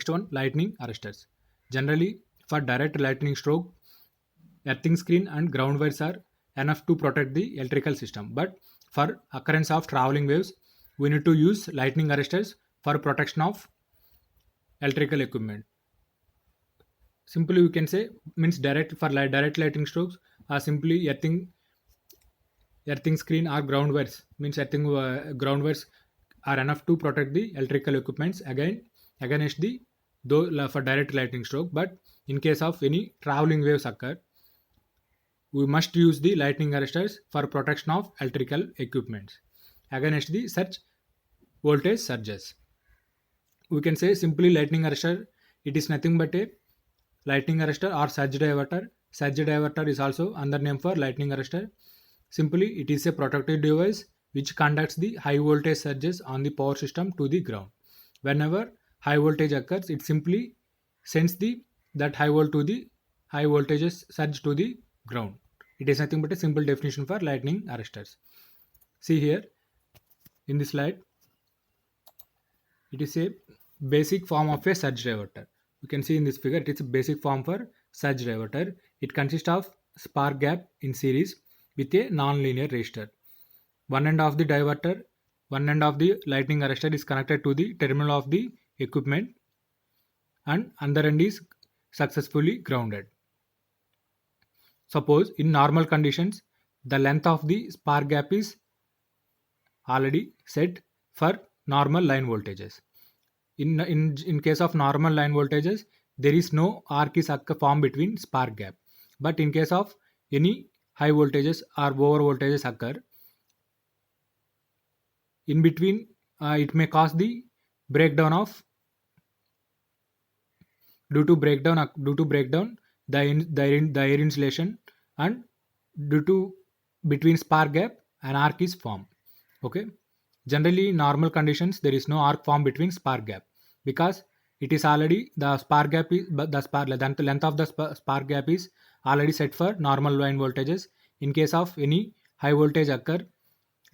Next one, lightning arresters. Generally, for direct lightning stroke, earthing screen and ground wires are enough to protect the electrical system. But for occurrence of traveling waves, we need to use lightning arresters for protection of electrical equipment. Simply, we can say means direct for direct lightning strokes are simply earthing screen or ground wires means earthing ground wires are enough to protect the electrical equipments against the though for direct lightning stroke. But in case of any traveling waves occur, we must use the lightning arresters for protection of electrical equipments against the such voltage surges. We can say simply lightning arrestor, it is nothing but a lightning arrestor or surge diverter. Surge diverter is also another name for lightning arrestor. Simply, it is a protective device which conducts the high voltage surges on the power system to the ground. Whenever high voltage occurs, it simply sends the that high voltages surge to the ground. It is nothing but a simple definition for lightning arresters. See here in this slide, it is a basic form of a surge diverter. You can see in this figure, it is a basic form for surge diverter. It consists of spark gap in series with a non-linear resistor. One end of the diverter, one end of the lightning arrestor is connected to the terminal of the equipment and other end is successfully grounded. Suppose in normal conditions, the length of the spark gap is already set for normal line voltages. In case of normal line voltages, there is no arc is formed between spark gap. But in case of any high voltages or over voltages occur, in between it may cause the breakdown of due to breakdown the air insulation, and due to between spark gap an arc is formed. Okay, generally in normal conditions there is no arc formed between spark gap because it is already the spark gap is but the length of the spark gap is already set for normal line voltages. In case of any high voltage occur,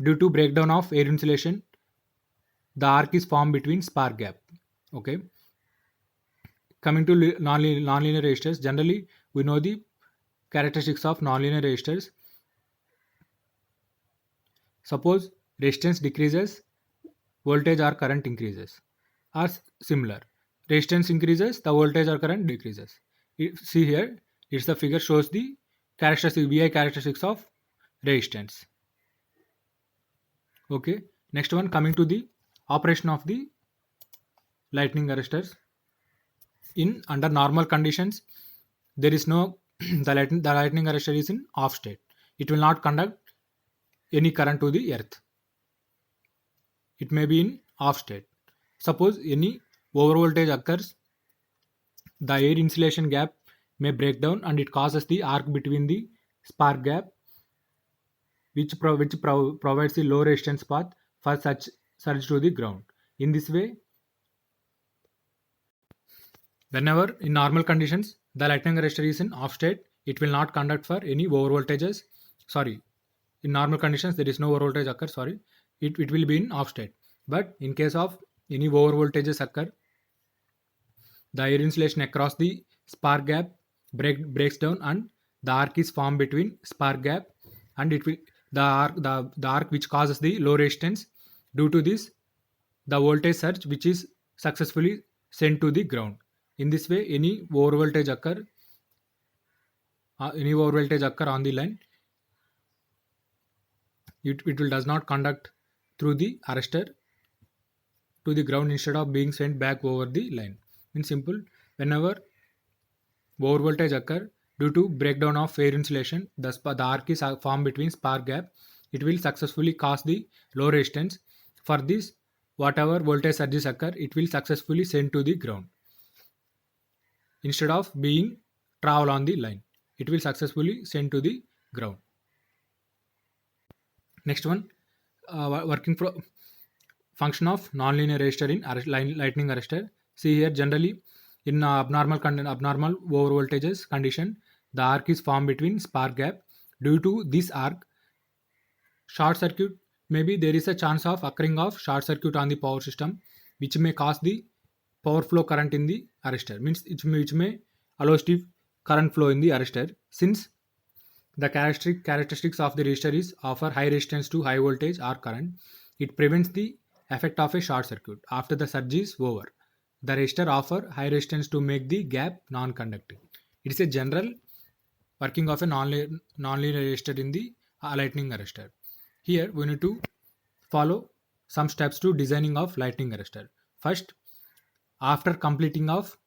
due to breakdown of air insulation, the arc is formed between spark gap. Okay, coming to nonlinear resistors, generally we know the characteristics of nonlinear resistors. Suppose resistance decreases, voltage or current increases, are similar. Resistance increases, the voltage or current decreases. See here, it's the figure shows the VI characteristics of resistance. Okay, next one, coming to the operation of the lightning arresters. In under normal conditions, there is no the lightning arrestor is in off state. It will not conduct any current to the earth. It may be in off state. Suppose any over voltage occurs, the air insulation gap may break down and it causes the arc between the spark gap, which provides the low resistance path for such surge to the ground. In this way, whenever in normal conditions the lightning arrestor is in off state, it will not conduct for any over voltages. Sorry, in normal conditions there is no over voltage occur. Sorry, it will be in off state. But in case of any over voltages occur, the air insulation across the spark gap breaks down and the arc is formed between spark gap, and it will the arc which causes the low resistance. Due to this, the voltage surge which is successfully sent to the ground. In this way, any over voltage occur on the line, it will does not conduct through the arrestor to the ground instead of being sent back over the line. In simple, whenever over voltage occur due to breakdown of air insulation, the arc is formed between spark gap. It will successfully cause the low resistance. For this, whatever voltage surges occur, it will successfully send to the ground instead of being travel on the line. It will successfully send to the ground. Next one, function of nonlinear resistor in lightning arrestor. See here, generally in abnormal over voltages condition, the arc is formed between spark gap. Due to this arc, short circuit, maybe there is a chance of occurring of short circuit on the power system, which may cause the power flow current in the arrestor, means which may allow stiff current flow in the arrestor. Since the characteristics of the resistor is offer high resistance to high voltage or current, it prevents the effect of a short circuit after the surge is over. The resistor offer high resistance to make the gap non-conducting. It is a general working of a nonlinear resistor in the lightning arrestor. Here we need to follow some steps to designing of lightning arrestor. First, after completing of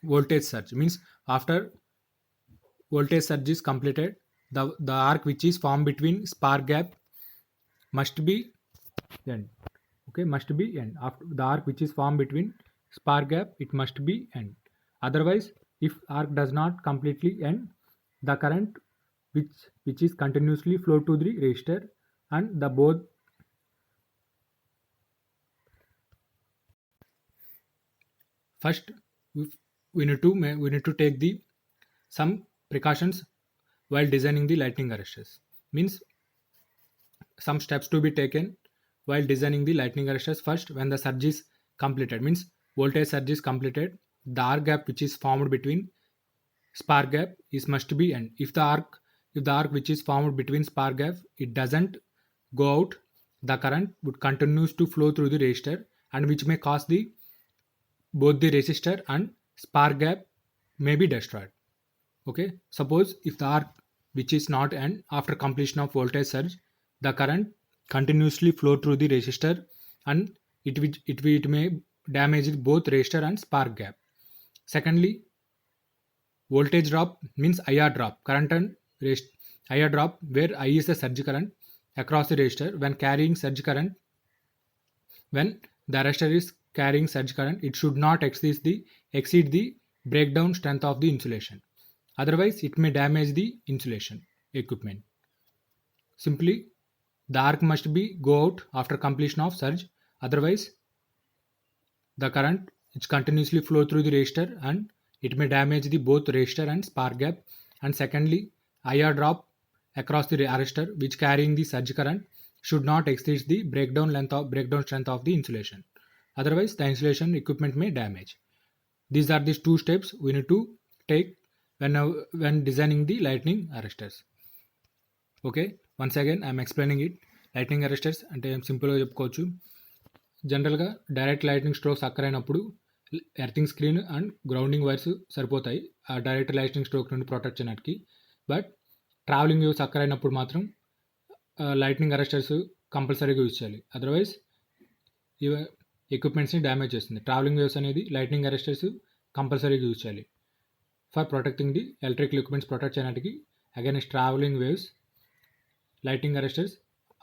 voltage surge, means after voltage surge is completed, the arc which is formed between spark gap must be end. Okay, must be end. After the arc which is formed between spark gap, it must be end. Otherwise, if arc does not completely end, the current which is continuously flow to the resistor, and the both first we need to take the some precautions while designing the lightning arresters. Means some steps to be taken while designing the lightning arresters. First, when the surge is completed, means voltage surge is completed, the arc gap which is formed between spark gap is must be end. If the arc which is formed between spark gap it doesn't go out, the current would continues to flow through the resistor, and which may cause the both the resistor and spark gap may be destroyed. Okay, suppose if the arc which is not end, after completion of voltage surge, the current continuously flow through the resistor, and it may damage both resistor and spark gap. Secondly, voltage drop means IR drop, current and IR drop, where I is the surge current across the resistor when carrying surge current. When the arrestor is carrying surge current, it should not exceed the breakdown strength of the insulation. Otherwise, it may damage the insulation equipment. Simply, the arc must be go out after completion of surge. Otherwise, the current which continuously flow through the resistor, and it may damage the both resistor and spark gap. And secondly, IR drop across the arrestor which carrying the surge current should not exceed the breakdown strength of the insulation. Otherwise, the insulation equipment may damage. These are the two steps we need to take when designing the lightning arresters. Okay, once again I am explaining it. Lightning arresters అంటే సింపుల్గా చెప్పుకోవచ్చు. జనరల్గా direct lightning strokes occur అయినప్పుడు earthing screen and grounding wires సరిపోతాయి ఆ direct lightning stroke నుండి protect చేయడానికి. But travelling waves occur అయినప్పుడు మాత్రం లైట్నింగ్ అరెస్టర్స్ కంపల్సరీగా యూజ్ చేయాలి. అదర్వైజ్ ఇవ ఎక్విప్మెంట్స్ని డ్యామేజ్ చేస్తుంది. ట్రావెలింగ్ వేవ్స్ అనేది లైట్నింగ్ అరెస్టర్స్ కంపల్సరీగా యూజ్ చేయాలి for protecting the electrical equipments protect చేయడానికి against travelling waves. Lightning arresters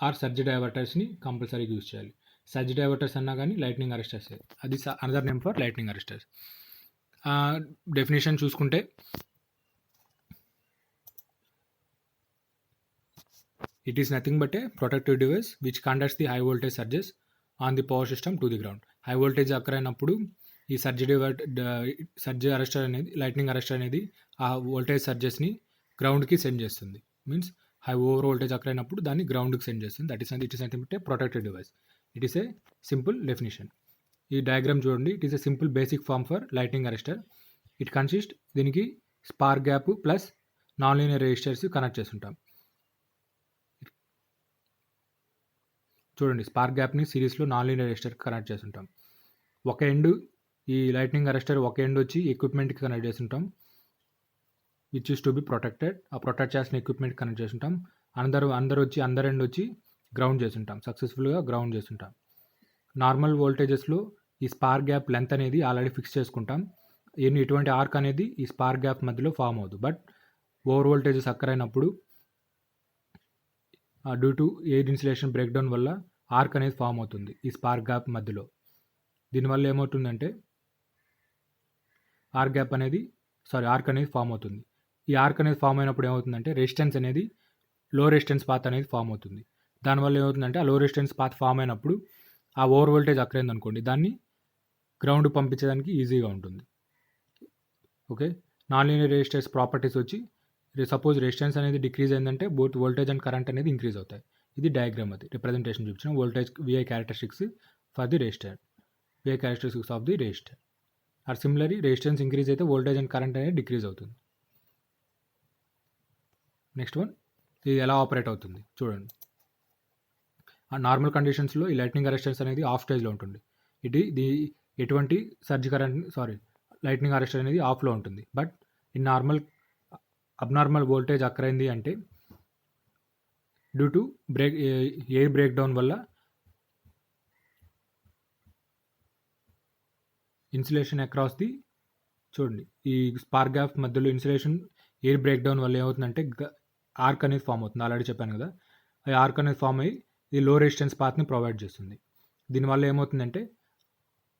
or surge డైవర్టర్స్ని కంపల్సరీగా యూజ్ చేయాలి. సర్జ్ డైవర్టర్స్ అన్నా కానీ లైట్నింగ్ అరెస్టర్స్, అది another name for lightning arresters. Definition చూసుకుంటే it is nothing but a protective device which conducts the high voltage surges on the power system to the ground. High voltage occur అయినప్పుడు ఈ surge arrester అనేది lightning arrester అనేది ఆ voltage సర్జెస్ని గ్రౌండ్కి send చేస్తుంది. Means high over voltage occur అయినప్పుడు దాన్ని గ్రౌండ్కి సెండ్ చేస్తుంది. That is it is nothing but a protective device. It is a simple definition. ఈ డయాగ్రామ్ చూడండి. It is a simple basic form for lightning arrester. It consist దీనికి spark gap plus non linear resistors connect చేస్తుంటాం. చూడండి, spark గ్యాప్ని సిరీస్లో non linear resistor connect చేస్తుంటాం. ఒక end ఈ lightning arrester ఒక ఎండ్ వచ్చి ఎక్విప్మెంట్కి కనెక్ట్ చేస్తుంటాం which is to be protected. ఆ ప్రొటెక్ట్ చేసిన ఎక్విప్మెంట్ కనెక్ట్ చేస్తుంటాం. అందరు ఎండ్ వచ్చి గ్రౌండ్ చేస్తుంటాం, సక్సెస్ఫుల్గా గ్రౌండ్ చేస్తుంటాం. నార్మల్ వోల్టేజెస్లో ఈ స్పార్క్ గ్యాప్ లెంత్ అనేది ఆల్రెడీ ఫిక్స్ చేసుకుంటాం. ఎటువంటి ఆర్క్ అనేది ఈ స్పార్క్ గ్యాప్ మధ్యలో ఫామ్ అవుతుంది. బట్ ఓవర్ వోల్టేజెస్ అక్కర్ అయినప్పుడు due to air insulation breakdown వల్ల ఆర్క్ అనేది ఫామ్ అవుతుంది ఈ స్పార్క్ గ్యాప్ మధ్యలో. దీనివల్ల ఏమవుతుందంటే ఆర్క్ అనేది ఫామ్ అవుతుంది. ఈ ఆర్క్ అనేది ఫామ్ అయినప్పుడు ఏమవుతుందంటే రెసిస్టెన్స్ అనేది లో రెసిస్టెన్స్ పాత్ అనేది ఫామ్ అవుతుంది. దానివల్ల ఏమవుతుందంటే ఆ లో రెసిస్టెన్స్ పాత్ ఫామ్ అయినప్పుడు ఆ ఓవర్ వోల్టేజ్ అక్కరైంది అనుకోండి, దాన్ని గ్రౌండ్ పంపించడానికి ఈజీగా ఉంటుంది. Okay, non linear resistors properties వచ్చి సపోజ్ రెసిస్టెన్స్ అనేది డిక్రీజ్ అయిందంటే బోత్ వోల్టేజ్ అండ్ కరెంట్ అనేది ఇంక్రీజ్ అవుతాయి. ఇది డయాగ్రామ్, అది రిప్రజెంటేషన్ చూపించిన voltage VI characteristics for the resistor. Behaviour characteristics of the resistor. Or similarly resistance increase అయితే వోల్టేజ్ అండ్ కరెంట్ అనేది డిక్రీజ్ అవుతుంది. నెక్స్ట్ వన్, ఇది ఎలా ఆపరేట్ అవుతుంది చూడండి. ఆ నార్మల్ కండిషన్స్లో ఈ లైట్నింగ్ అరెస్టర్స్ అనేది ఆఫ్ స్టేజ్లో ఉంటుంది. ఎటువంటి సర్జ్ కరెంట్ లైట్నింగ్ అరెస్టర్ అనేది ఆఫ్లో ఉంటుంది. బట్ ఇన్ అబ్నార్మల్ వోల్టేజ్ అక్కరైంది అంటే due to air break down వల్ల ఇన్సులేషన్ అక్రాస్ ది చూడండి, ఈ స్పార్క్ గ్యాప్ మధ్యలో ఇన్సులేషన్ ఎయిర్ బ్రేక్ డౌన్ వల్ల ఏమవుతుందంటే ఆర్క్ అనేది ఫామ్ అవుతుంది. ఆల్రెడీ చెప్పాను కదా, ఈ ఆర్క్ అనేది ఫామ్ అయ్యి ఈ లో రెసిస్టెన్స్ పాత్ని ప్రొవైడ్ చేస్తుంది. దీనివల్ల ఏమవుతుందంటే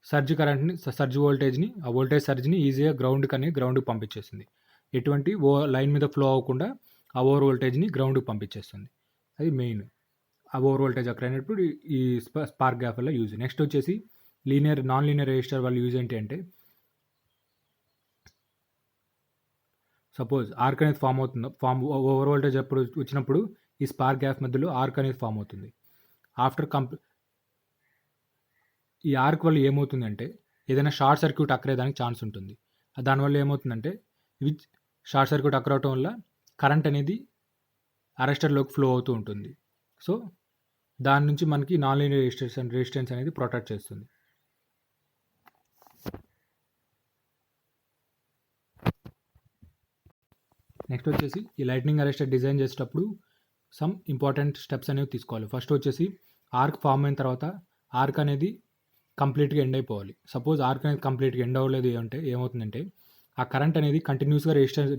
సర్జ్ వోల్టేజ్ని, ఆ వోల్టేజ్ సర్జ్ని ఈజీగా గ్రౌండ్కి పంపించేస్తుంది. ఎటువంటి లైన్ మీద ఫ్లో అవ్వకుండా ఆ ఓవర్ వోల్టేజ్ని గ్రౌండ్కి పంపించేస్తుంది. అది మెయిన్. ఆ ఓవర్ వోల్టేజ్ అక్కడ అయినప్పుడు ఈ స్పార్క్ గ్యాప్ వల్ల యూజ్. నెక్స్ట్ వచ్చేసి నాన్ లీనియర్ రెసిస్టర్ వల్ల యూజ్ ఏంటి అంటే, సపోజ్ ఆర్క్ అనేది ఓవర్ వోల్టేజ్ ఎప్పుడు వచ్చినప్పుడు ఈ స్పార్క్ గ్యాప్ మధ్యలో ఆర్క్ అనేది ఫామ్ అవుతుంది. ఈ ఆర్క్ వల్ల ఏమవుతుందంటే ఏదైనా షార్ట్ సర్క్యూట్ అక్కరేదానికి ఛాన్స్ ఉంటుంది. దానివల్ల ఏమవుతుందంటే షార్ట్ సర్క్యూట్ అక్కరవటం వల్ల కరెంట్ అనేది అరెస్టర్లోకి ఫ్లో అవుతూ ఉంటుంది. సో దాని నుంచి మనకి నాన్ లీనియర్ రెసిస్టెన్స్ అనేది ప్రొటెక్ట్ చేస్తుంది. నెక్స్ట్ వచ్చేసి ఈ లైట్నింగ్ అరెస్టర్ డిజైన్ చేసేటప్పుడు సమ్ ఇంపార్టెంట్ స్టెప్స్ అనేవి తీసుకోవాలి. ఫస్ట్ వచ్చేసి ఆర్క్ ఫామ్ అయిన తర్వాత ఆర్క్ అనేది కంప్లీట్గా ఎండ్ అయిపోవాలి. సపోజ్ ఆర్క్ అనేది కంప్లీట్గా ఎండ్ అవ్వలేదు అంటే ఏమవుతుందంటే ఆ కరెంట్ అనేది కంటిన్యూస్గా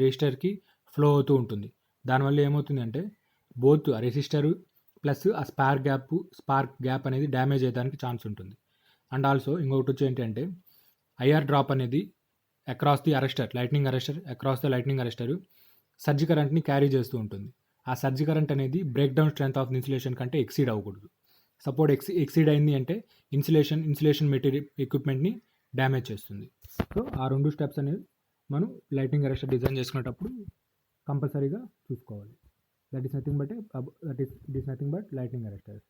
రెసిస్టర్కి ఫ్లో అవుతూ ఉంటుంది. దానివల్ల ఏమవుతుందంటే బోత్ ఆ రెసిస్టర్ ప్లస్ ఆ స్పార్క్ గ్యాప్ అనేది డ్యామేజ్ అయ్యడానికి ఛాన్స్ ఉంటుంది. అండ్ ఆల్సో ఇంకొకటి వచ్చి ఏంటంటే ఐఆర్ డ్రాప్ అనేది across the lightning arrester surge కరెంట్ని క్యారీ చేస్తూ ఉంటుంది. ఆ సర్జ్ కరెంట్ అనేది break down strength of insulation కంటే ఎక్సీడ్ అవ్వకూడదు. సపోర్ట్ ఎక్సీడ్ అయింది అంటే ఇన్సులేషన్ మెటీరియల్ ఎక్విప్మెంట్ని డ్యామేజ్ చేస్తుంది. సో ఆ 2 స్టెప్స్ అనేవి మనం లైట్నింగ్ అరెస్టర్ డిజైన్ చేసుకునేటప్పుడు కంపల్సరీగా చూసుకోవాలి. That is nothing but lightning arrester.